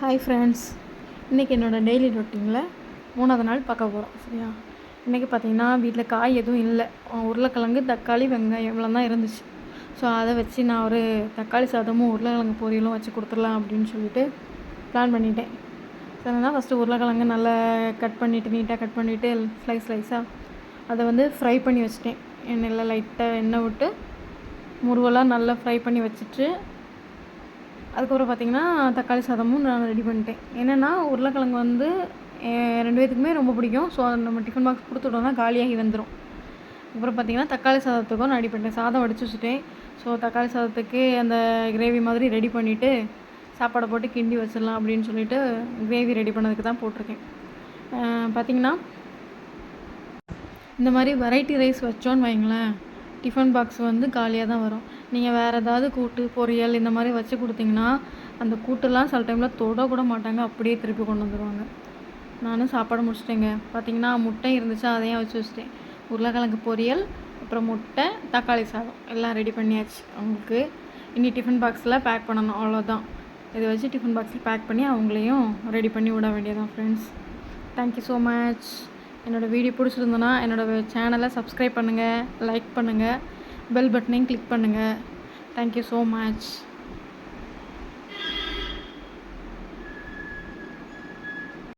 Hi friends, இன்றைக்கி என்னோடய daily ரொட்டீனில் 3வது நாள் பார்க்க போகிறோம். சரியா? இன்றைக்கி பார்த்திங்கன்னா வீட்டில் காய் எதுவும் இல்லை. உருளைக்கிழங்கு, தக்காளி, வெங்காயம் இவ்வளோ தான் இருந்துச்சு. ஸோ அதை வச்சு நான் ஒரு தக்காளி சாதமும் உருளைக்கிழங்கு பொரியலும் வச்சு கொடுத்துடலாம் அப்படின்னு சொல்லிட்டு பிளான் பண்ணிட்டேன். ஸோ என்னன்னா ஃபஸ்ட்டு உருளைக்கிழங்கு நல்லா நீட்டாக கட் பண்ணிவிட்டு ஸ்லைஸாக அதை ஃப்ரை பண்ணி வச்சுட்டேன். எண்ணெயில் லைட்டாக எண்ணெய் விட்டு முருவலாக நல்லா ஃப்ரை பண்ணி வச்சுட்டு அதுக்கப்புறம் பார்த்திங்கன்னா தக்காளி சாதமும் நான் ரெடி பண்ணிட்டேன். என்னென்னா உருளைக்கிழங்கு 2 பேத்துக்குமே ரொம்ப பிடிக்கும். ஸோ அதை நம்ம டிஃபன் பாக்ஸ் கொடுத்துட்டோம்னா காலியாகி வந்துடும். அப்புறம் பார்த்திங்கன்னா தக்காளி சாதத்துக்கும் நான் ரெடி பண்ணிட்டேன். சாதம் வடித்து வச்சுட்டேன். ஸோ தக்காளி சாதத்துக்கு அந்த கிரேவி மாதிரி ரெடி பண்ணிவிட்டு சாப்பாடை போட்டு கிண்டி வச்சிடலாம் அப்படின்னு சொல்லிட்டு கிரேவி ரெடி பண்ணதுக்கு தான் போட்டிருக்கேன். பார்த்திங்கன்னா இந்த மாதிரி வெரைட்டி ரைஸ் வச்சோன்னு வைங்களேன், டிஃபன் பாக்ஸ் காலியாக தான் வரும். நீங்கள் வேறு ஏதாவது கூட்டு பொரியல் இந்த மாதிரி வச்சு கொடுத்தீங்கன்னா அந்த கூட்டெல்லாம் சில டைமில் தொடக்கூட மாட்டாங்க, அப்படியே திருப்பி கொண்டு வந்துடுவாங்க. நானும் சாப்பாடு முடிச்சிட்டேங்க. பார்த்திங்கன்னா முட்டை இருந்துச்சு, அதையும் வச்சு வச்சுட்டேன். உருளைக்கிழங்கு பொரியல், அப்புறம் முட்டை, தக்காளி சாதம் எல்லாம் ரெடி பண்ணியாச்சு. அவங்களுக்கு இனி டிஃபன் பாக்ஸில் பேக் பண்ணணும், அவ்வளோதான். இதை வச்சு டிஃபன் பாக்ஸில் பேக் பண்ணி அவங்களையும் ரெடி பண்ணி விட வேண்டியதான். Friends, thank you so much. என்னோடய வீடியோ பிடிச்சிருந்தோன்னா என்னோடய சேனலை சப்ஸ்கிரைப் பண்ணுங்கள், லைக் பண்ணுங்கள், பெல் பட்டனையும் கிளிக் பண்ணுங்கள். Thank you so much.